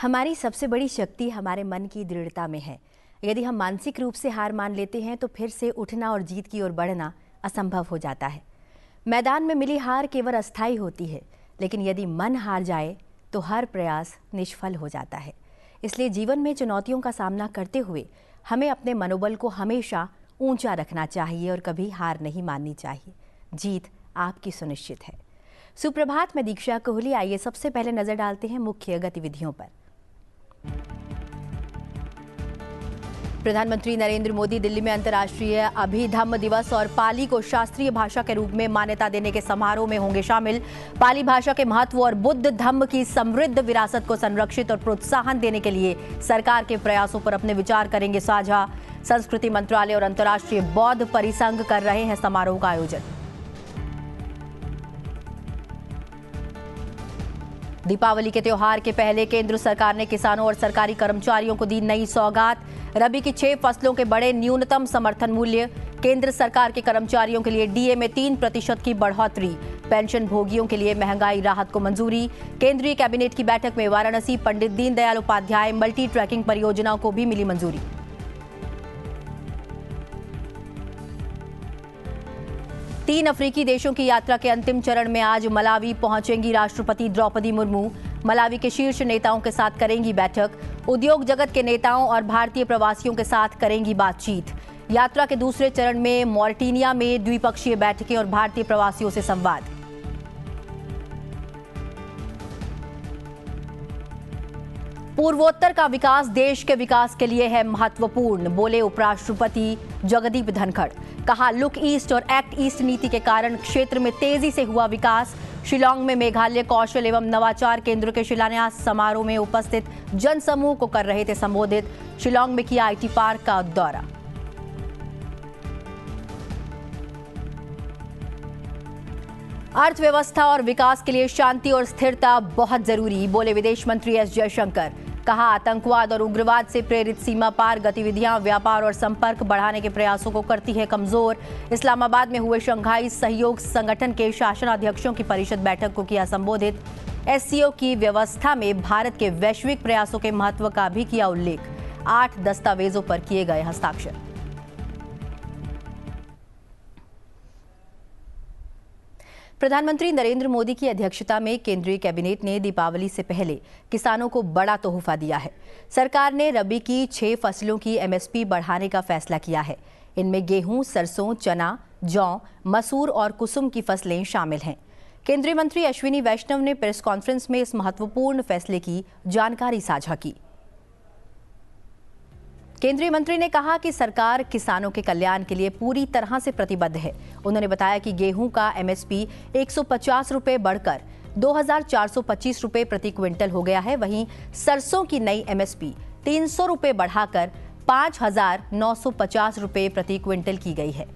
हमारी सबसे बड़ी शक्ति हमारे मन की दृढ़ता में है। यदि हम मानसिक रूप से हार मान लेते हैं तो फिर से उठना और जीत की ओर बढ़ना असंभव हो जाता है। मैदान में मिली हार केवल अस्थायी होती है, लेकिन यदि मन हार जाए तो हर प्रयास निष्फल हो जाता है। इसलिए जीवन में चुनौतियों का सामना करते हुए हमें अपने मनोबल को हमेशा ऊंचा रखना चाहिए और कभी हार नहीं माननी चाहिए। जीत आपकी सुनिश्चित है। सुप्रभात, मैं दीक्षा कोहली। आइए सबसे पहले नजर डालते हैं मुख्य गतिविधियों पर। प्रधानमंत्री नरेंद्र मोदी दिल्ली में अंतर्राष्ट्रीय अभिधम्म दिवस और पाली को शास्त्रीय भाषा के रूप में मान्यता देने के समारोह में होंगे शामिल। पाली भाषा के महत्व और बुद्ध धम्म की समृद्ध विरासत को संरक्षित और प्रोत्साहन देने के लिए सरकार के प्रयासों पर अपने विचार करेंगे साझा। संस्कृति मंत्रालय और अंतर्राष्ट्रीय बौद्ध परिसंघ कर रहे हैं समारोह का आयोजन। दीपावली के त्योहार के पहले केंद्र सरकार ने किसानों और सरकारी कर्मचारियों को दी नई सौगात। रबी की 6 फसलों के बड़े न्यूनतम समर्थन मूल्य। केंद्र सरकार के कर्मचारियों के लिए डीए में 3% की बढ़ोतरी। पेंशन भोगियों के लिए महंगाई राहत को मंजूरी। केंद्रीय कैबिनेट की बैठक में वाराणसी पंडित दीनदयाल उपाध्याय मल्टी ट्रैकिंग परियोजनाओं को भी मिली मंजूरी। तीन अफ्रीकी देशों की यात्रा के अंतिम चरण में आज मलावी पहुंचेंगी राष्ट्रपति द्रौपदी मुर्मू। मलावी के शीर्ष नेताओं के साथ करेंगी बैठक। उद्योग जगत के नेताओं और भारतीय प्रवासियों के साथ करेंगी बातचीत। यात्रा के दूसरे चरण में मॉरिटानिया में द्विपक्षीय बैठकें और भारतीय प्रवासियों से संवाद। पूर्वोत्तर का विकास देश के विकास के लिए है महत्वपूर्ण, बोले उपराष्ट्रपति जगदीप धनखड़। कहा, लुक ईस्ट और एक्ट ईस्ट नीति के कारण क्षेत्र में तेजी से हुआ विकास। शिलांग में मेघालय कौशल एवं नवाचार केंद्र के शिलान्यास समारोह में उपस्थित जनसमूह को कर रहे थे संबोधित। शिलांग में किया आईटी पार्क का दौरा। अर्थव्यवस्था और विकास के लिए शांति और स्थिरता बहुत जरूरी, बोले विदेश मंत्री एस जयशंकर। कहा, आतंकवाद और उग्रवाद से प्रेरित सीमा पार गतिविधियां व्यापार और संपर्क बढ़ाने के प्रयासों को करती है कमजोर। इस्लामाबाद में हुए शंघाई सहयोग संगठन के शासनाध्यक्षों की परिषद बैठक को किया संबोधित। एससीओ की व्यवस्था में भारत के वैश्विक प्रयासों के महत्व का भी किया उल्लेख। 8 दस्तावेजों पर किए गए हस्ताक्षर। प्रधानमंत्री नरेंद्र मोदी की अध्यक्षता में केंद्रीय कैबिनेट ने दीपावली से पहले किसानों को बड़ा तोहफा दिया है। सरकार ने रबी की 6 फसलों की एमएसपी बढ़ाने का फैसला किया है। इनमें गेहूं, सरसों, चना, जौ, मसूर और कुसुम की फसलें शामिल हैं। केंद्रीय मंत्री अश्विनी वैष्णव ने प्रेस कॉन्फ्रेंस में इस महत्वपूर्ण फैसले की जानकारी साझा की। केंद्रीय मंत्री ने कहा कि सरकार किसानों के कल्याण के लिए पूरी तरह से प्रतिबद्ध है। उन्होंने बताया कि गेहूं का एमएसपी 150 रुपये बढ़कर 2,425 रुपये प्रति क्विंटल हो गया है। वहीं सरसों की नई एमएसपी 300 रुपये बढ़ाकर 5,950 रुपये प्रति क्विंटल की गई है।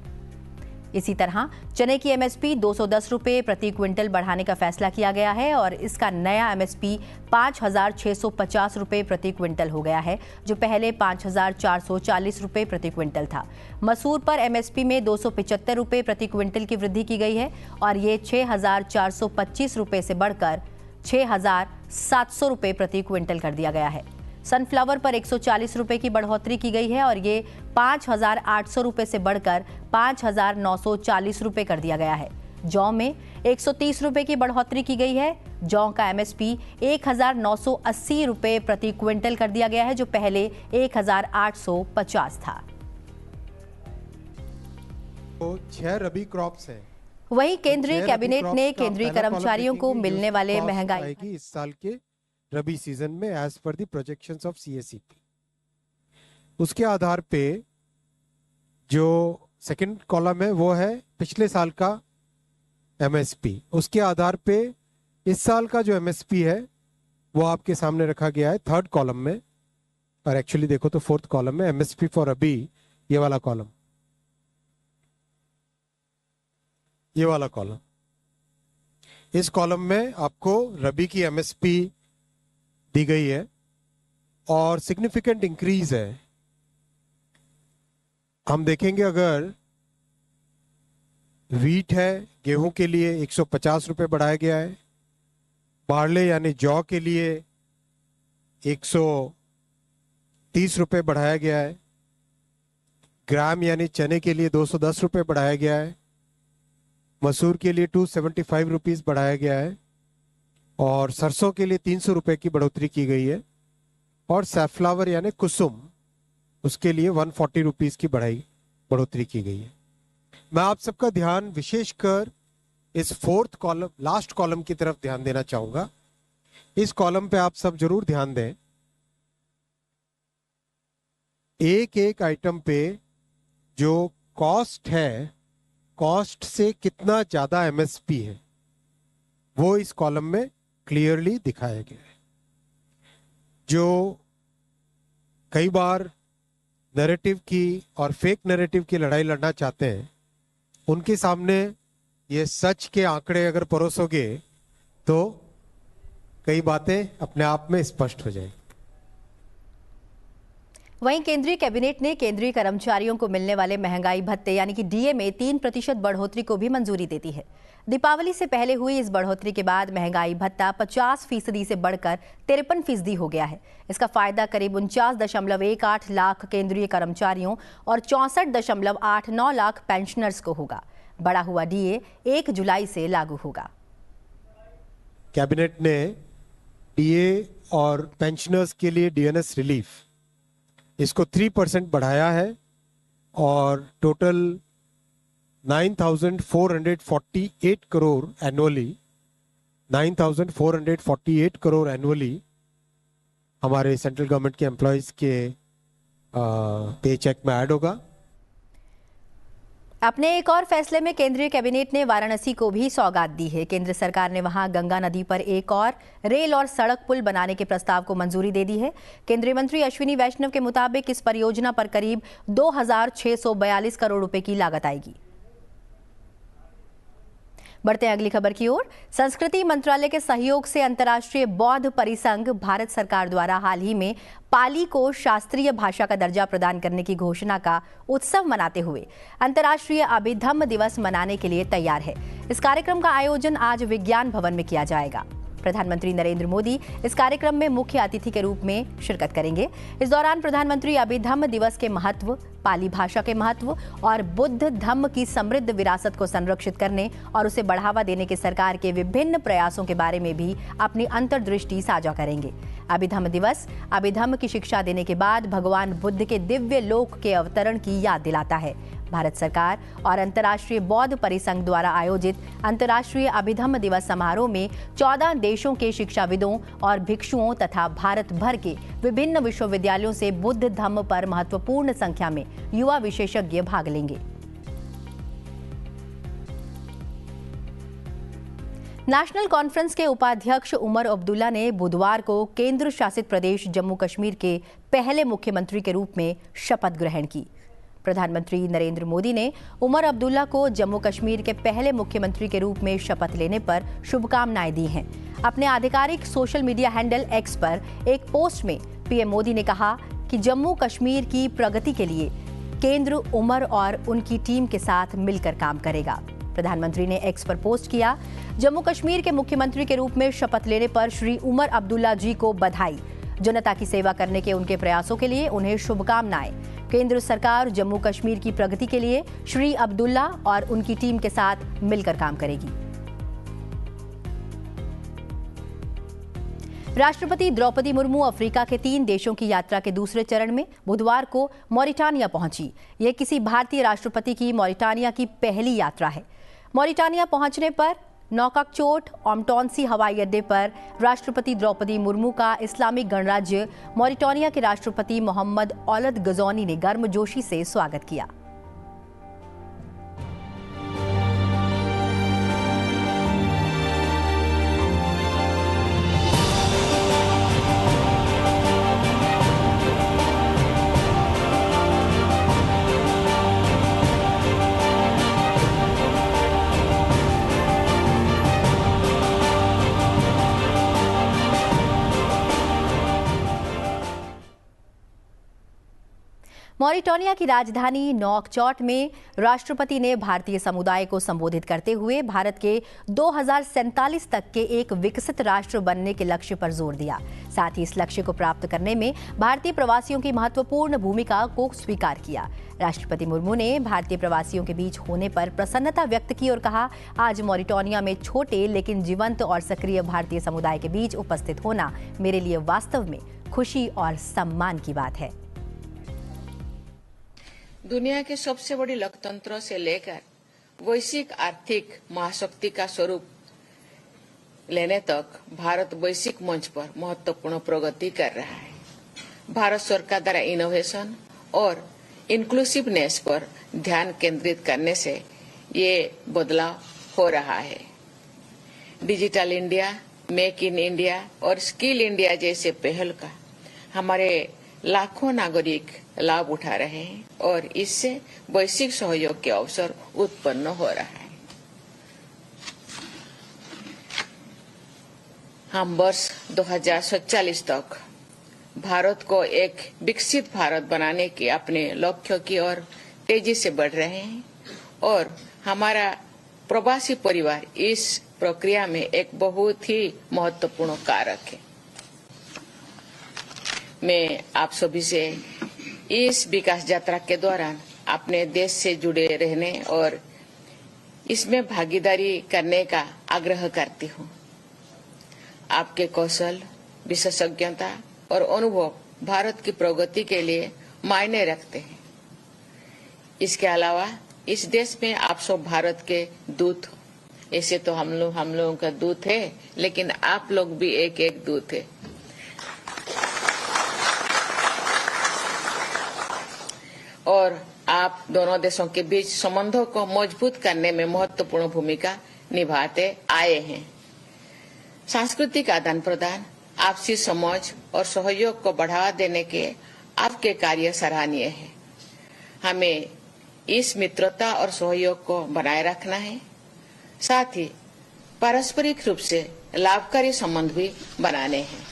इसी तरह चने की एमएसपी 210 रुपये प्रति क्विंटल बढ़ाने का फैसला किया गया है और इसका नया एमएसपी 5,650 रुपये प्रति क्विंटल हो गया है, जो पहले 5,440 रुपये प्रति क्विंटल था। मसूर पर एमएसपी में 275 रुपये प्रति क्विंटल की वृद्धि की गई है और ये 6,425 रुपये से बढ़कर 6,700 रुपये प्रति क्विंटल कर दिया गया है। सनफ्लावर पर 140 रुपये की बढ़ोतरी की गई है और ये 5,800 रुपये से बढ़कर 5,940 रुपये कर दिया गया है। जौ में 130 रुपये की बढ़ोतरी की गई है। जौ का एमएसपी 1,980 रुपये प्रति क्विंटल कर दिया गया है, जो पहले 1,850 था। तो 6 रबी क्रॉप्स हैं। वहीं केंद्रीय कैबिनेट ने केंद्रीय कर्मचारियों को मिलने वाले महंगाई इस साल के रबी सीजन में as per the projections of CACP, उसके आधार पे जो सेकंड कॉलम है वो है पिछले साल का एमएसपी। उसके आधार पे इस साल का जो एमएसपी है वो आपके सामने रखा गया है थर्ड कॉलम में, और एक्चुअली देखो तो फोर्थ कॉलम में एमएसपी फॉर रबी, ये वाला कॉलम, ये वाला कॉलम। इस कॉलम में आपको रबी की एमएसपी दी गई है और सिग्निफिकेंट इंक्रीज है। हम देखेंगे अगर वीट है, गेहूं के लिए 150 रुपये बढ़ाया गया है। बार्ले यानी जौ के लिए 130 रुपये बढ़ाया गया है। ग्राम यानी चने के लिए 210 रुपये बढ़ाया गया है। मसूर के लिए 275 रुपीज़ बढ़ाया गया है और सरसों के लिए 300 रुपये की बढ़ोतरी की गई है और सैफ्लावर यानी कुसुम उसके लिए 140 रुपीज़ की बढ़ोतरी की गई है। मैं आप सबका ध्यान विशेषकर इस फोर्थ कॉलम, लास्ट कॉलम की तरफ ध्यान देना चाहूंगा। इस कॉलम पे आप सब जरूर ध्यान दें। एक एक आइटम पे जो कॉस्ट है, कॉस्ट से कितना ज्यादा एमएसपी है, वो इस कॉलम में क्लियरली दिखाया गया है। जो कई बार नैरेटिव की और फेक नैरेटिव की लड़ाई लड़ना चाहते हैं, उनके सामने ये सच के आंकड़े अगर परोसोगे तो कई बातें अपने आप में स्पष्ट हो जाएगी। वहीं केंद्रीय कैबिनेट ने केंद्रीय कर्मचारियों को मिलने वाले महंगाई भत्ते यानी कि डीए में 3% बढ़ोतरी को भी मंजूरी दे दी है। दीपावली से पहले हुई इस बढ़ोतरी के बाद महंगाई भत्ता 50% से बढ़कर 53% हो गया है। इसका फायदा करीब 49.18 लाख केंद्रीय कर्मचारियों और 64.89 लाख पेंशनर्स को होगा। बढ़ा हुआ डीए 1 जुलाई से लागू होगा। कैबिनेट ने डीए और पेंशनर्स के लिए डीएनएस रिलीफ इसको 3% बढ़ाया है और total 9,448 crore annually 9,448 crore annually हमारे सेंट्रल गवर्नमेंट के एम्प्लॉयज के पे चेक में ऐड होगा। अपने एक और फैसले में केंद्रीय कैबिनेट ने वाराणसी को भी सौगात दी है। केंद्र सरकार ने वहां गंगा नदी पर एक और रेल और सड़क पुल बनाने के प्रस्ताव को मंजूरी दे दी है। केंद्रीय मंत्री अश्विनी वैष्णव के मुताबिक इस परियोजना पर करीब 2,642 करोड़ रुपए की लागत आएगी। बढ़ते हैं अगली खबर की ओर। संस्कृति मंत्रालय के सहयोग से अंतर्राष्ट्रीय बौद्ध परिसंघ भारत सरकार द्वारा हाल ही में पाली को शास्त्रीय भाषा का दर्जा प्रदान करने की घोषणा का उत्सव मनाते हुए अंतर्राष्ट्रीय अभिधम्म दिवस मनाने के लिए तैयार है। इस कार्यक्रम का आयोजन आज विज्ञान भवन में किया जाएगा। प्रधानमंत्री नरेंद्र मोदी इस कार्यक्रम में मुख्य अतिथि के रूप में शिरकत करेंगे। इस दौरान प्रधानमंत्री अभिधम्म दिवस के महत्व, पाली भाषा के महत्व और बुद्ध धम्म की समृद्ध विरासत को संरक्षित करने और उसे बढ़ावा देने के सरकार के विभिन्न प्रयासों के बारे में भी अपनी अंतर्दृष्टि साझा करेंगे। अभिधम्म दिवस अभिधम्म की शिक्षा देने के बाद भगवान बुद्ध के दिव्य लोक के अवतरण की याद दिलाता है। भारत सरकार और अंतर्राष्ट्रीय बौद्ध परिसंघ द्वारा आयोजित अंतर्राष्ट्रीय अभिधम्म दिवस समारोह में 14 देशों के शिक्षाविदों और भिक्षुओं तथा भारत भर के विभिन्न विश्वविद्यालयों से बुद्ध धम्म पर महत्वपूर्ण संख्या में युवा विशेषज्ञ भाग लेंगे। नेशनल कॉन्फ्रेंस के उपाध्यक्ष उमर अब्दुल्ला ने बुधवार को केंद्र शासित प्रदेश जम्मू कश्मीर के पहले मुख्यमंत्री के रूप में शपथ ग्रहण की। प्रधानमंत्री नरेंद्र मोदी ने उमर अब्दुल्ला को जम्मू कश्मीर के पहले मुख्यमंत्री के रूप में शपथ लेने पर शुभकामनाएं दी हैं। अपने आधिकारिक सोशल मीडिया हैंडल एक्स पर एक पोस्ट में पीएम मोदी ने कहा कि जम्मू कश्मीर की प्रगति के लिए केंद्र उमर और उनकी टीम के साथ मिलकर काम करेगा। प्रधानमंत्री ने एक्स पर पोस्ट किया, जम्मू कश्मीर के मुख्यमंत्री के रूप में शपथ लेने पर श्री उमर अब्दुल्ला जी को बधाई। जनता की सेवा करने के उनके प्रयासों के लिए उन्हें शुभकामनाएं। केंद्र सरकार जम्मू कश्मीर की प्रगति के लिए श्री अब्दुल्ला और उनकी टीम के साथ मिलकर काम करेगी। राष्ट्रपति द्रौपदी मुर्मू अफ्रीका के 3 देशों की यात्रा के दूसरे चरण में बुधवार को मॉरिटानिया पहुंची। यह किसी भारतीय राष्ट्रपति की मॉरिटानिया की पहली यात्रा है। मॉरिटानिया पहुंचने पर नौकाचोट ओमटौंसी हवाई अड्डे पर राष्ट्रपति द्रौपदी मुर्मू का इस्लामिक गणराज्य मॉरिटानिया के राष्ट्रपति मोहम्मद औलद गजौनी ने गर्मजोशी से स्वागत किया। मॉरिटानिया की राजधानी नौकचौट में राष्ट्रपति ने भारतीय समुदाय को संबोधित करते हुए भारत के 2047 तक के एक विकसित राष्ट्र बनने के लक्ष्य पर जोर दिया। साथ ही इस लक्ष्य को प्राप्त करने में भारतीय प्रवासियों की महत्वपूर्ण भूमिका को स्वीकार किया। राष्ट्रपति मुर्मू ने भारतीय प्रवासियों के बीच होने पर प्रसन्नता व्यक्त की और कहा, आज मॉरिटानिया में छोटे लेकिन जीवंत और सक्रिय भारतीय समुदाय के बीच उपस्थित होना मेरे लिए वास्तव में खुशी और सम्मान की बात है। दुनिया के सबसे बड़ी लोकतंत्रों से लेकर वैश्विक आर्थिक महाशक्ति का स्वरूप लेने तक भारत वैश्विक मंच पर महत्वपूर्ण प्रगति कर रहा है। भारत सरकार द्वारा इनोवेशन और इंक्लूसिवनेस पर ध्यान केंद्रित करने से ये बदलाव हो रहा है। Digital India, make in India और स्किल इंडिया जैसे पहल का हमारे लाखों नागरिक लाभ उठा रहे हैं और इससे वैश्विक सहयोग के अवसर उत्पन्न हो रहा है। हम वर्ष 2047 तक भारत को एक विकसित भारत बनाने के अपने लक्ष्य की ओर तेजी से बढ़ रहे हैं और हमारा प्रवासी परिवार इस प्रक्रिया में एक बहुत ही महत्वपूर्ण कारक है। मैं आप सभी से इस विकास यात्रा के दौरान अपने देश से जुड़े रहने और इसमें भागीदारी करने का आग्रह करती हूँ। आपके कौशल, विशेषज्ञता और अनुभव भारत की प्रगति के लिए मायने रखते हैं। इसके अलावा इस देश में आप सब भारत के दूत हो। ऐसे तो हम लोगों का दूत है, लेकिन आप लोग भी एक एक दूत है। और आप दोनों देशों के बीच संबंधों को मजबूत करने में महत्वपूर्ण भूमिका निभाते आए हैं। सांस्कृतिक आदान प्रदान, आपसी समझ और सहयोग को बढ़ावा देने के आपके कार्य सराहनीय है। हमें इस मित्रता और सहयोग को बनाए रखना है, साथ ही पारस्परिक रूप से लाभकारी संबंध भी बनाने हैं।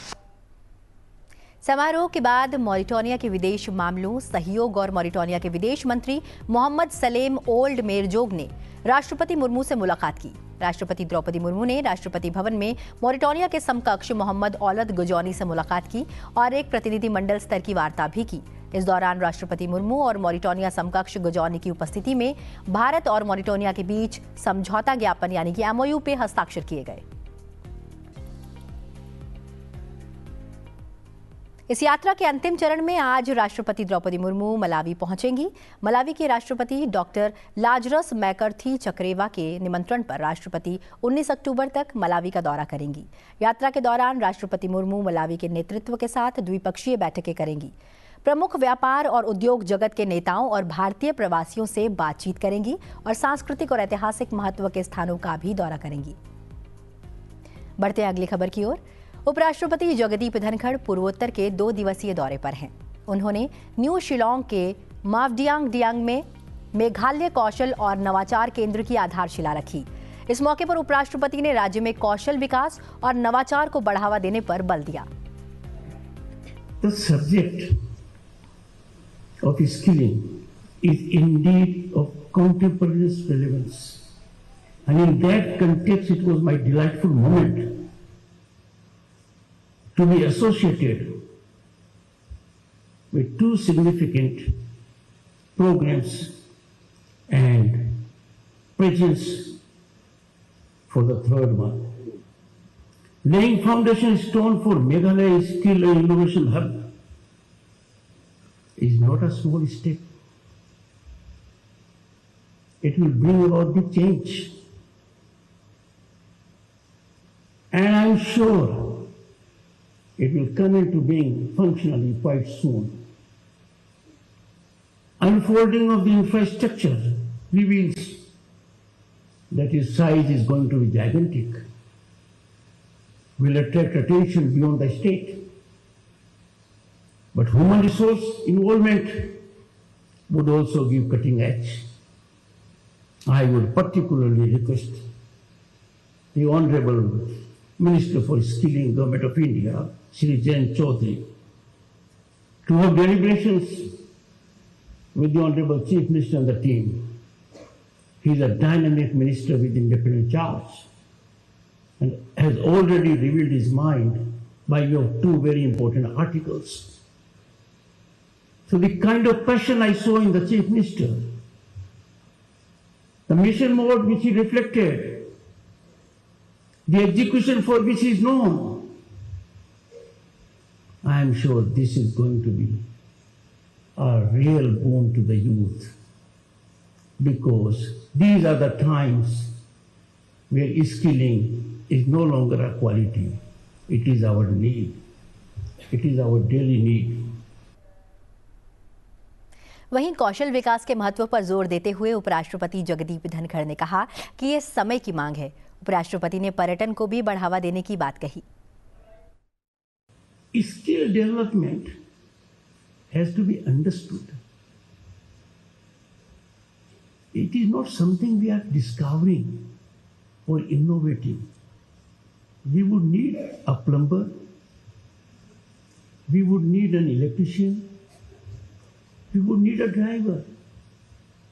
समारोह के बाद मॉरिटानिया के विदेश मामलों, सहयोग और मॉरिटानिया के विदेश मंत्री मोहम्मद सलेम ओल्ड मेरजोग ने राष्ट्रपति मुर्मू से मुलाकात की। राष्ट्रपति द्रौपदी मुर्मू ने राष्ट्रपति भवन में मॉरिटानिया के समकक्ष मोहम्मद औलद गजौनी से मुलाकात की और एक प्रतिनिधिमंडल स्तर की वार्ता भी की। इस दौरान राष्ट्रपति मुर्मू और मॉरिटानिया समकक्ष गजौनी की उपस्थिति में भारत और मॉरिटानिया के बीच समझौता ज्ञापन यानी कि MOU पे हस्ताक्षर किए गए। इस यात्रा के अंतिम चरण में आज राष्ट्रपति द्रौपदी मुर्मू मलावी पहुंचेंगी। मलावी के राष्ट्रपति डॉक्टर लाजरस मैकर्थी चक्रेवा के निमंत्रण पर राष्ट्रपति 19 अक्टूबर तक मलावी का दौरा करेंगी। यात्रा के दौरान राष्ट्रपति मुर्मू मलावी के नेतृत्व के साथ द्विपक्षीय बैठकें करेंगी। प्रमुख व्यापार और उद्योग जगत के नेताओं और भारतीय प्रवासियों से बातचीत करेंगी और सांस्कृतिक और ऐतिहासिक महत्व के स्थानों का भी दौरा करेंगी। बढ़ते अगली खबर की ओर। उपराष्ट्रपति जगदीप धनखड़ पूर्वोत्तर के 2 दिवसीय दौरे पर हैं। उन्होंने न्यू शिलोंग के मावडियांग में मेघालय कौशल और नवाचार केंद्र की आधारशिला रखी। इस मौके पर उपराष्ट्रपति ने राज्य में कौशल विकास और नवाचार को बढ़ावा देने पर बल दिया। The subject of skilling is indeed of contemporary relevance, and in that context, it was my delightful moment to be associated with 2 significant programs and presence for the 3rd one. Laying foundation stone for Meghalaya Skill and Innovation Hub is not a small step. It will bring about the change. And I am sure it will come into being functionally quite soon. Unfolding of the infrastructure reveals that its size is going to be gigantic, will attract attention beyond the state. But human resource involvement would also give cutting edge. I would particularly request the Honorable Minister for Skilling, Government of India, Shri Jain Chaudhary, to have deliberations with the Honorable Chief Minister and the team. He is a dynamic minister with independent charge and has already revealed his mind by way of two very important articles. So the kind of passion I saw in the Chief Minister, the mission mode which he reflected, the execution for which he is known, I am sure this is going to be a real boon to the youth, because these are the times where skilling is no longer a quality, it is our need, it is our daily need. वहीं कौशल विकास के महत्व पर जोर देते हुए उपराष्ट्रपति जगदीप धनखड़ ने कहा कि ये समय की मांग है। उपराष्ट्रपति ने पर्यटन को भी बढ़ावा देने की बात कही। Skill development has to be understood. It is not something we are discovering or innovating. We would need a plumber, we would need an electrician, we would need a driver,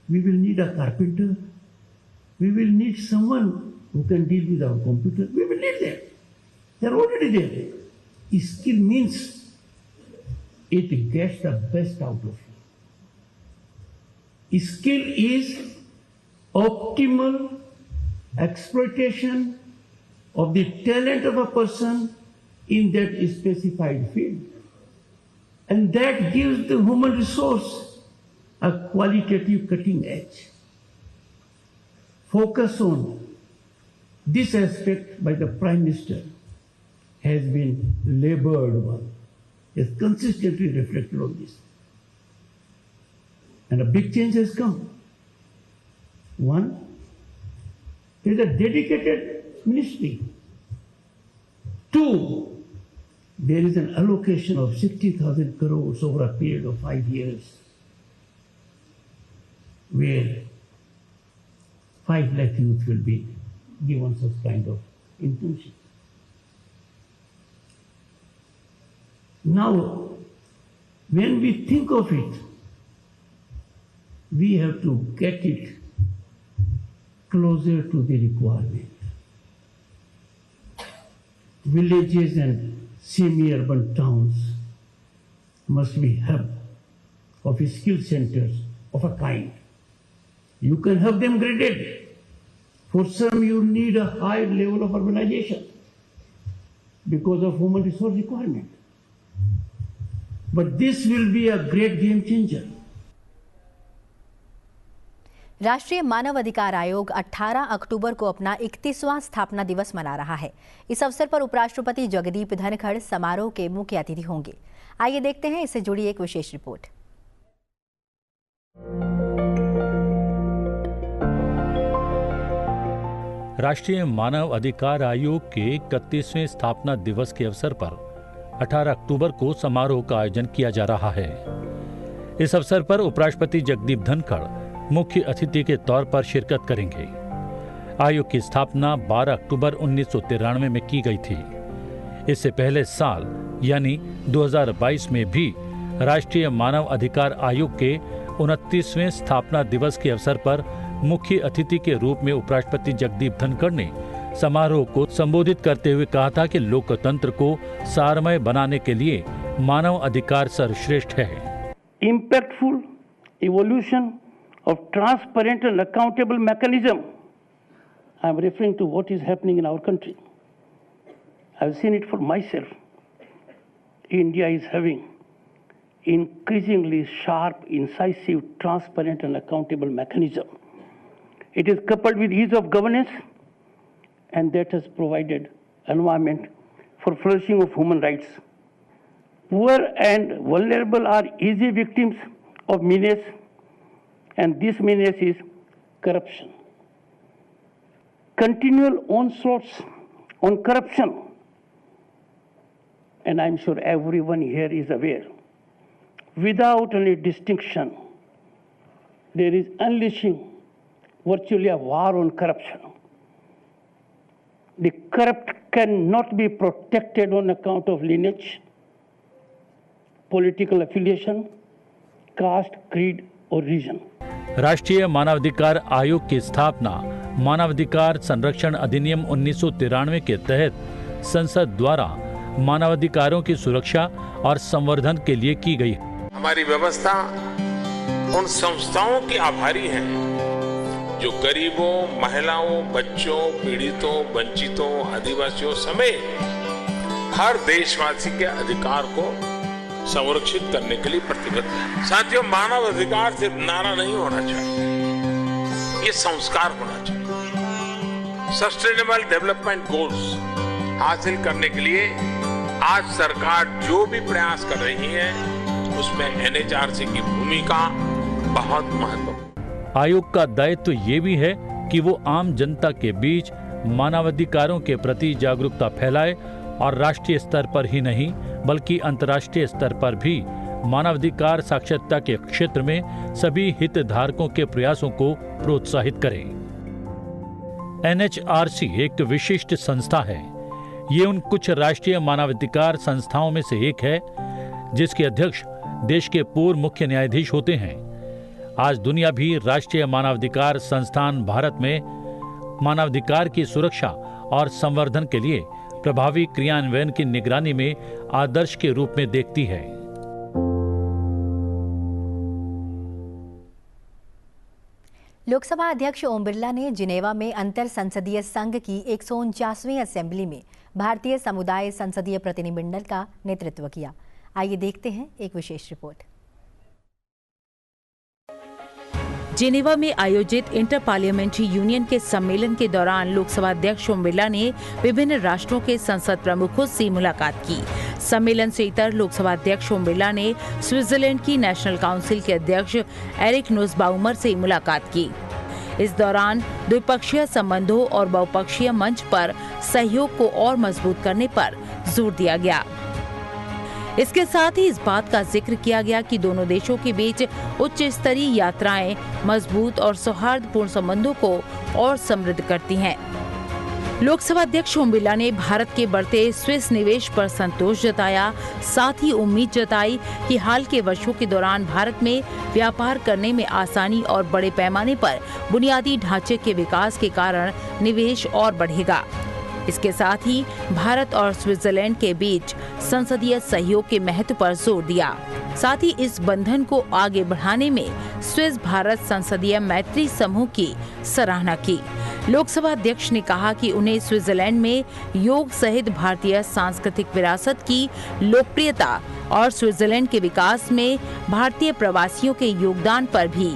we will need a carpenter, we will need someone who can deal with our computer. We will need them. They are already there. Skill means it gets the best out of you. Skill is optimal exploitation of the talent of a person in that specified field. And that gives the human resource a qualitative cutting edge. Focus on this aspect by the Prime Minister has been labored on, has consistently reflected on this. And a big change has come. One, there is a dedicated ministry. Two, there is an allocation of 60,000 crores over a period of 5 years, where 5 lakh youth will be given such kind of internship. Now, when we think of it, we have to get it closer to the requirement. Villages and semi-urban towns must be hub of skill centers of a kind. You can have them graded. For some, you need a higher level of urbanization because of human resource requirement. But this will be a great game changer. राष्ट्रीय मानव अधिकार आयोग 18 अक्टूबर को अपना 31वां स्थापना दिवस मना रहा है। इस अवसर पर उपराष्ट्रपति जगदीप धनखड़ समारोह के मुख्य अतिथि होंगे। आइए देखते हैं इससे जुड़ी एक विशेष रिपोर्ट। राष्ट्रीय मानव अधिकार आयोग के 31वें स्थापना दिवस के अवसर पर 18 अक्टूबर को समारोह का आयोजन किया जा रहा है। इस अवसर पर उपराष्ट्रपति जगदीप धनखड़ मुख्य अतिथि के तौर पर शिरकत करेंगे। आयोग की स्थापना 12 अक्टूबर 1993 में की गई थी। इससे पहले साल यानी 2022 में भी राष्ट्रीय मानव अधिकार आयोग के 29वें स्थापना दिवस के अवसर पर मुख्य अतिथि के रूप में उपराष्ट्रपति जगदीप धनखड़ ने समारोह को संबोधित करते हुए कहा था कि लोकतंत्र को सारमय बनाने के लिए मानव अधिकार सर्वश्रेष्ठ है। Impactful evolution of transparent and accountable mechanism. I am referring to what is happening in our country. I have seen it for myself. India is having increasingly sharp, incisive, transparent and accountable mechanism. It is coupled with ease of governance, and that has provided environment for flourishing of human rights. Poor and vulnerable are easy victims of menace, and this menace is corruption. Continual onslaughts on corruption, and I'm sure everyone here is aware, without any distinction, there is unleashing virtually a war on corruption. The corrupt cannot be protected on account of lineage, political affiliation, caste, creed, or region. राष्ट्रीय मानवाधिकार आयोग की स्थापना मानवाधिकार संरक्षण अधिनियम 1993 के तहत संसद द्वारा मानवाधिकारों की सुरक्षा और संवर्धन के लिए की गई। हमारी व्यवस्था उन संस्थाओं की आभारी है जो गरीबों, महिलाओं, बच्चों, पीड़ितों, वंचितों, आदिवासियों समेत हर देशवासी के अधिकार को संरक्षित करने के लिए प्रतिबद्ध है। साथियों, मानव अधिकार सिर्फ नारा नहीं होना चाहिए, ये संस्कार होना चाहिए। सस्टेनेबल डेवलपमेंट गोल्स हासिल करने के लिए आज सरकार जो भी प्रयास कर रही है उसमें एनएचआरसी की भूमिका बहुत महत्वपूर्ण। आयोग का दायित्व ये भी है कि वो आम जनता के बीच मानवाधिकारों के प्रति जागरूकता फैलाए और राष्ट्रीय स्तर पर ही नहीं बल्कि अंतर्राष्ट्रीय स्तर पर भी मानवाधिकार साक्षरता के क्षेत्र में सभी हितधारकों के प्रयासों को प्रोत्साहित करे। एनएचआरसी एक विशिष्ट संस्था है। ये उन कुछ राष्ट्रीय मानवाधिकार संस्थाओं में से एक है जिसके अध्यक्ष देश के पूर्व मुख्य न्यायाधीश होते हैं। आज दुनिया भी राष्ट्रीय मानवाधिकार संस्थान भारत में मानवाधिकार की सुरक्षा और संवर्धन के लिए प्रभावी क्रियान्वयन की निगरानी में आदर्श के रूप में देखती है। लोकसभा अध्यक्ष ओम बिरला ने जिनेवा में अंतर संसदीय संघ की 149वीं असेंबली में भारतीय समुदाय संसदीय प्रतिनिधिमंडल का नेतृत्व किया। आइए देखते हैं एक विशेष रिपोर्ट। जिनेवा में आयोजित इंटर पार्लियामेंट्री यूनियन के सम्मेलन के दौरान लोकसभा अध्यक्ष ओम बिरला ने विभिन्न राष्ट्रों के संसद प्रमुखों से मुलाकात की। सम्मेलन से इतर लोकसभा अध्यक्ष ओम बिरला ने स्विट्जरलैंड की नेशनल काउंसिल के अध्यक्ष एरिक नुसबाउमर से मुलाकात की। इस दौरान द्विपक्षीय संबंधों और बहुपक्षीय मंच पर सहयोग को और मजबूत करने पर जोर दिया गया। इसके साथ ही इस बात का जिक्र किया गया कि दोनों देशों के बीच उच्च स्तरीय यात्राएं मजबूत और सौहार्दपूर्ण संबंधों को और समृद्ध करती हैं। लोकसभा अध्यक्ष ओम बिरला ने भारत के बढ़ते स्विस निवेश पर संतोष जताया। साथ ही उम्मीद जताई कि हाल के वर्षों के दौरान भारत में व्यापार करने में आसानी और बड़े पैमाने पर बुनियादी ढांचे के विकास के कारण निवेश और बढ़ेगा। इसके साथ ही भारत और स्विट्जरलैंड के बीच संसदीय सहयोग के महत्व पर जोर दिया। साथ ही इस बंधन को आगे बढ़ाने में स्विस भारत संसदीय मैत्री समूह की सराहना की। लोकसभा अध्यक्ष ने कहा कि उन्हें स्विट्जरलैंड में योग सहित भारतीय सांस्कृतिक विरासत की लोकप्रियता और स्विट्जरलैंड के विकास में भारतीय प्रवासियों के योगदान पर भी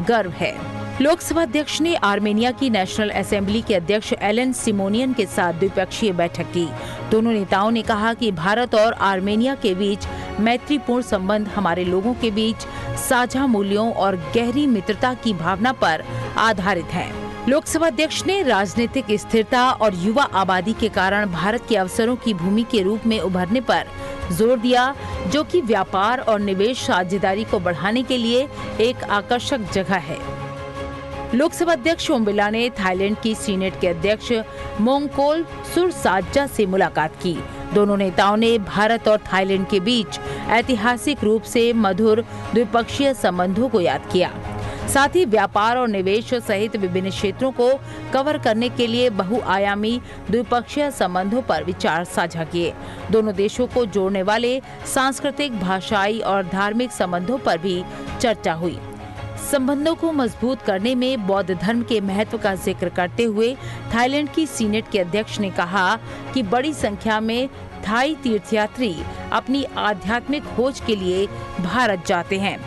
गर्व है। लोकसभा अध्यक्ष ने आर्मेनिया की नेशनल असेंबली के अध्यक्ष एलन सिमोनियन के साथ द्विपक्षीय बैठक की। दोनों नेताओं ने कहा कि भारत और आर्मेनिया के बीच मैत्रीपूर्ण संबंध हमारे लोगों के बीच साझा मूल्यों और गहरी मित्रता की भावना पर आधारित हैं। लोकसभा अध्यक्ष ने राजनीतिक स्थिरता और युवा आबादी के कारण भारत के अवसरों की भूमि के रूप में उभरने पर जोर दिया, जो कि व्यापार और निवेश साझेदारी को बढ़ाने के लिए एक आकर्षक जगह है। लोकसभा अध्यक्ष ओम बिरला ने थाईलैंड की सीनेट के अध्यक्ष मोंगकोल सुरसाजा से मुलाकात की। दोनों नेताओं ने भारत और थाईलैंड के बीच ऐतिहासिक रूप से मधुर द्विपक्षीय संबंधों को याद किया। साथ ही व्यापार और निवेश सहित विभिन्न क्षेत्रों को कवर करने के लिए बहुआयामी द्विपक्षीय संबंधों पर विचार साझा किए। दोनों देशों को जोड़ने वाले सांस्कृतिक, भाषाई और धार्मिक संबंधों पर भी चर्चा हुई। संबंधों को मजबूत करने में बौद्ध धर्म के महत्व का जिक्र करते हुए थाईलैंड की सीनेट के अध्यक्ष ने कहा कि बड़ी संख्या में थाई तीर्थयात्री अपनी आध्यात्मिक खोज के लिए भारत जाते हैं।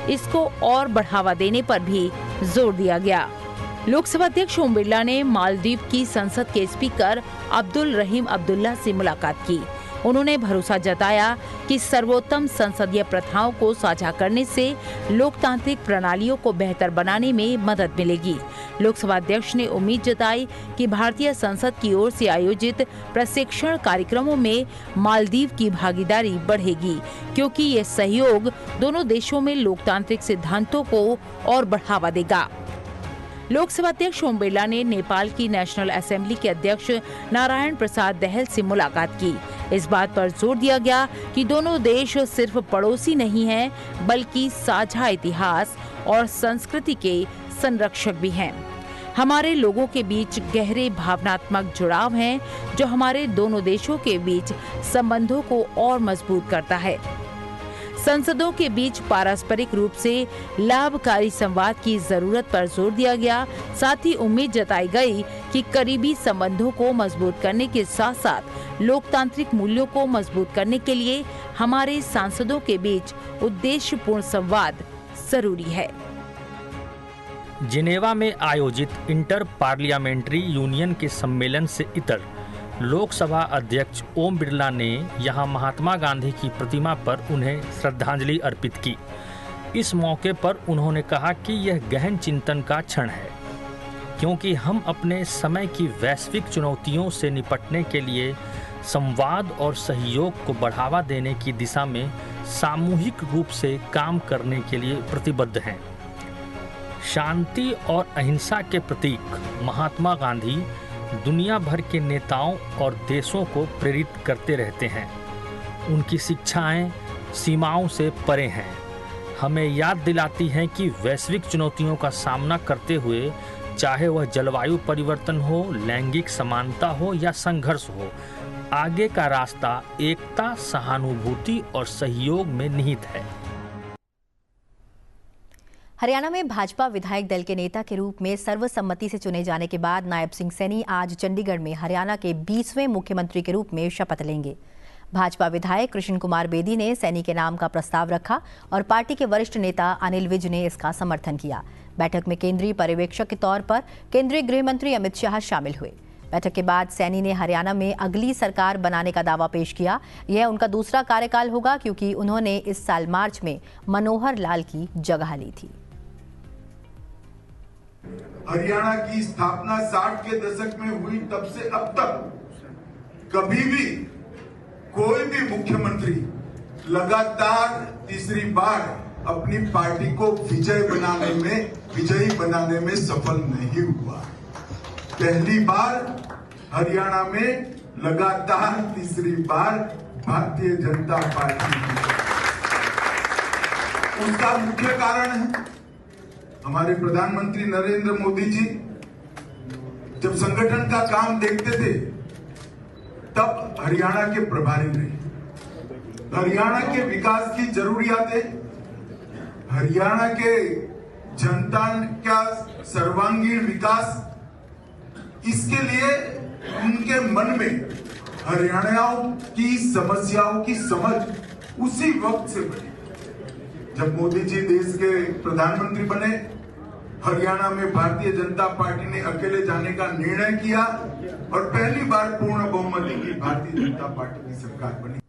इसको और बढ़ावा देने पर भी जोर दिया गया। लोकसभा अध्यक्ष ओम बिरला ने मालदीव की संसद के स्पीकर अब्दुल रहीम अब्दुल्ला से मुलाकात की। उन्होंने भरोसा जताया कि सर्वोत्तम संसदीय प्रथाओं को साझा करने से लोकतांत्रिक प्रणालियों को बेहतर बनाने में मदद मिलेगी। लोकसभा अध्यक्ष ने उम्मीद जताई कि भारतीय संसद की ओर से आयोजित प्रशिक्षण कार्यक्रमों में मालदीव की भागीदारी बढ़ेगी, क्योंकि ये सहयोग दोनों देशों में लोकतांत्रिक सिद्धांतों को और बढ़ावा देगा। लोकसभा अध्यक्ष ओम बिरला ने नेपाल की नेशनल असेंबली के अध्यक्ष नारायण प्रसाद दहल से मुलाकात की। इस बात पर जोर दिया गया कि दोनों देश सिर्फ पड़ोसी नहीं हैं, बल्कि साझा इतिहास और संस्कृति के संरक्षक भी हैं। हमारे लोगों के बीच गहरे भावनात्मक जुड़ाव हैं, जो हमारे दोनों देशों के बीच संबंधों को और मजबूत करता है। संसदों के बीच पारस्परिक रूप से लाभकारी संवाद की जरूरत पर जोर दिया गया। साथ ही उम्मीद जताई गई कि करीबी संबंधों को मजबूत करने के साथ साथ लोकतांत्रिक मूल्यों को मजबूत करने के लिए हमारे सांसदों के बीच उद्देश्यपूर्ण संवाद जरूरी है। जिनेवा में आयोजित इंटर पार्लियामेंट्री यूनियन के सम्मेलन से इतर लोकसभा अध्यक्ष ओम बिरला ने यहां महात्मा गांधी की प्रतिमा पर उन्हें श्रद्धांजलि अर्पित की। इस मौके पर उन्होंने कहा कि यह गहन चिंतन का क्षण है, क्योंकि हम अपने समय की वैश्विक चुनौतियों से निपटने के लिए संवाद और सहयोग को बढ़ावा देने की दिशा में सामूहिक रूप से काम करने के लिए प्रतिबद्ध हैं। शांति और अहिंसा के प्रतीक महात्मा गांधी दुनिया भर के नेताओं और देशों को प्रेरित करते रहते हैं। उनकी शिक्षाएं सीमाओं से परे हैं, हमें याद दिलाती हैं कि वैश्विक चुनौतियों का सामना करते हुए, चाहे वह जलवायु परिवर्तन हो, लैंगिक समानता हो या संघर्ष हो, आगे का रास्ता एकता, सहानुभूति और सहयोग में निहित है। हरियाणा में भाजपा विधायक दल के नेता के रूप में सर्वसम्मति से चुने जाने के बाद नायब सिंह सैनी आज चंडीगढ़ में हरियाणा के 20वें मुख्यमंत्री के रूप में शपथ लेंगे। भाजपा विधायक कृष्ण कुमार बेदी ने सैनी के नाम का प्रस्ताव रखा और पार्टी के वरिष्ठ नेता अनिल विज ने इसका समर्थन किया। बैठक में केंद्रीय पर्यवेक्षक के तौर पर केंद्रीय गृह मंत्री अमित शाह शामिल हुए। बैठक के बाद सैनी ने हरियाणा में अगली सरकार बनाने का दावा पेश किया। यह उनका दूसरा कार्यकाल होगा, क्योंकि उन्होंने इस साल मार्च में मनोहर लाल की जगह ली थी। हरियाणा की स्थापना 60 के दशक में हुई, तब से अब तक कभी भी कोई भी मुख्यमंत्री लगातार तीसरी बार अपनी पार्टी को विजयी बनाने में सफल नहीं हुआ। पहली बार हरियाणा में लगातार तीसरी बार भारतीय जनता पार्टी की। उसका मुख्य कारण है हमारे प्रधानमंत्री नरेंद्र मोदी जी जब संगठन का काम देखते थे तब हरियाणा के प्रभारी रहे। हरियाणा के विकास की जरूरियातें, हरियाणा के जनता का सर्वांगीण विकास, इसके लिए उनके मन में हरियाणियों की समस्याओं की समझ उसी वक्त से बनी जब मोदी जी देश के प्रधानमंत्री बने। हरियाणा में भारतीय जनता पार्टी ने अकेले जाने का निर्णय किया और पहली बार पूर्ण बहुमत की भारतीय जनता पार्टी की सरकार बनी।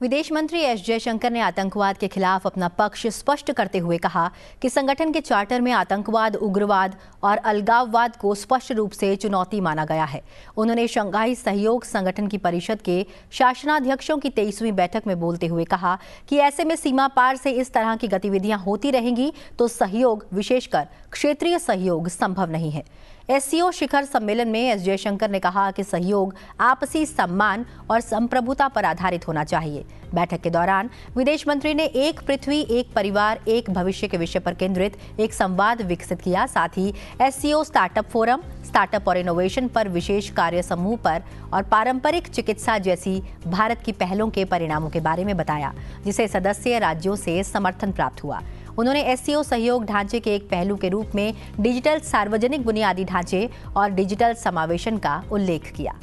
विदेश मंत्री एस जयशंकर ने आतंकवाद के खिलाफ अपना पक्ष स्पष्ट करते हुए कहा कि संगठन के चार्टर में आतंकवाद, उग्रवाद और अलगाववाद को स्पष्ट रूप से चुनौती माना गया है। उन्होंने शंघाई सहयोग संगठन की परिषद के शासनाध्यक्षों की 23वीं बैठक में बोलते हुए कहा कि ऐसे में सीमा पार से इस तरह की गतिविधियां होती रहेंगी तो सहयोग, विशेषकर क्षेत्रीय सहयोग, संभव नहीं है। एससीओ शिखर सम्मेलन में एस जयशंकर ने कहा कि सहयोग आपसी सम्मान और संप्रभुता पर आधारित होना चाहिए। बैठक के दौरान विदेश मंत्री ने एक पृथ्वी, एक परिवार, एक भविष्य के विषय पर केंद्रित एक संवाद विकसित किया। साथ ही एससीओ स्टार्टअप फोरम, स्टार्टअप और इनोवेशन पर विशेष कार्य समूह पर और पारंपरिक चिकित्सा जैसी भारत की पहलों के परिणामों के बारे में बताया, जिसे सदस्य राज्यों से समर्थन प्राप्त हुआ। उन्होंने एससीओ सहयोग ढांचे के एक पहलू के रूप में डिजिटल सार्वजनिक बुनियादी ढांचे और डिजिटल समावेशन का उल्लेख किया।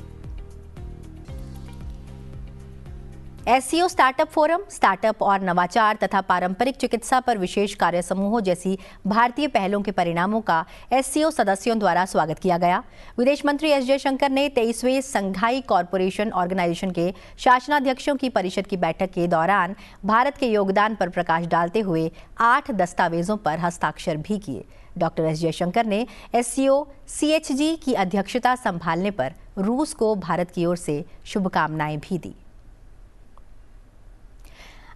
एससीओ स्टार्टअप फोरम, स्टार्टअप और नवाचार तथा पारंपरिक चिकित्सा पर विशेष कार्य समूहों जैसी भारतीय पहलों के परिणामों का एससीओ सदस्यों द्वारा स्वागत किया गया। विदेश मंत्री एस जयशंकर ने 23वें संघाई कॉरपोरेशन ऑर्गेनाइजेशन के शासनाध्यक्षों की परिषद की बैठक के दौरान भारत के योगदान पर प्रकाश डालते हुए 8 दस्तावेजों पर हस्ताक्षर भी किए। डॉक्टर एस जयशंकर ने एससीओ सीएचजी की अध्यक्षता संभालने पर रूस को भारत की ओर से शुभकामनाएं भी दी।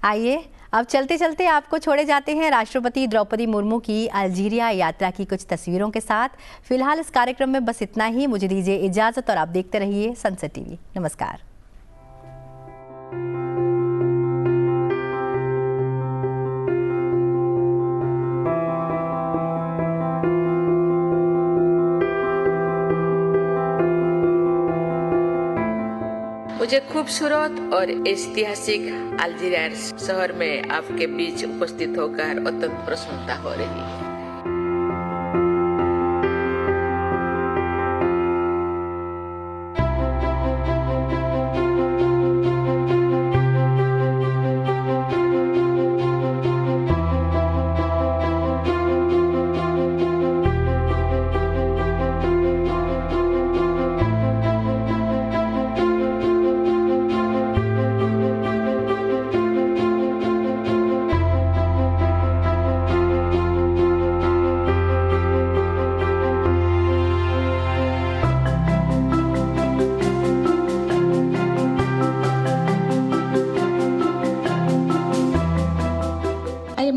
आइए अब चलते चलते आपको छोड़े जाते हैं राष्ट्रपति द्रौपदी मुर्मू की अल्जीरिया यात्रा की कुछ तस्वीरों के साथ। फिलहाल इस कार्यक्रम में बस इतना ही। मुझे दीजिए इजाजत और आप देखते रहिए सनसेट टीवी। नमस्कार। मुझे खूबसूरत और ऐतिहासिक अल्जीरिया शहर में आपके बीच उपस्थित होकर अत्यंत प्रसन्नता हो रही है।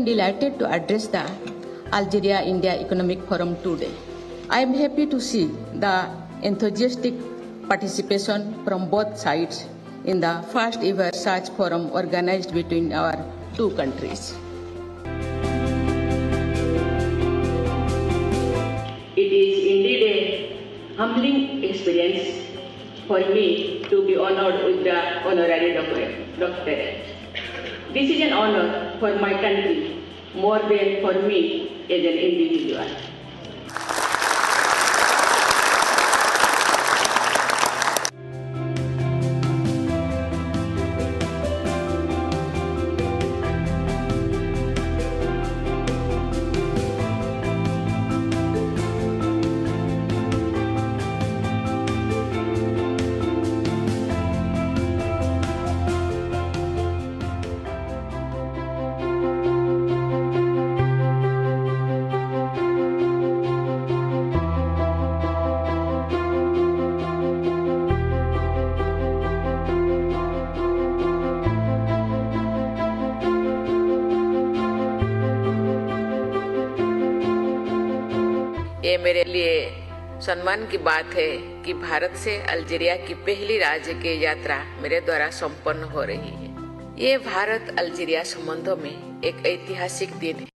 Delighted to address the Algeria-India Economic Forum today. I am happy to see the enthusiastic participation from both sides in the first ever such forum organized between our two countries. It is indeed a humbling experience for me to be honored with the honorary doctorate. This is an honor for my country more than for me as an individual. ये मेरे लिए सम्मान की बात है कि भारत से Algeria की पहली राजकीय यात्रा मेरे द्वारा संपन्न हो रही है। ये भारत अल्जीरिया संबंधों में एक ऐतिहासिक दिन है।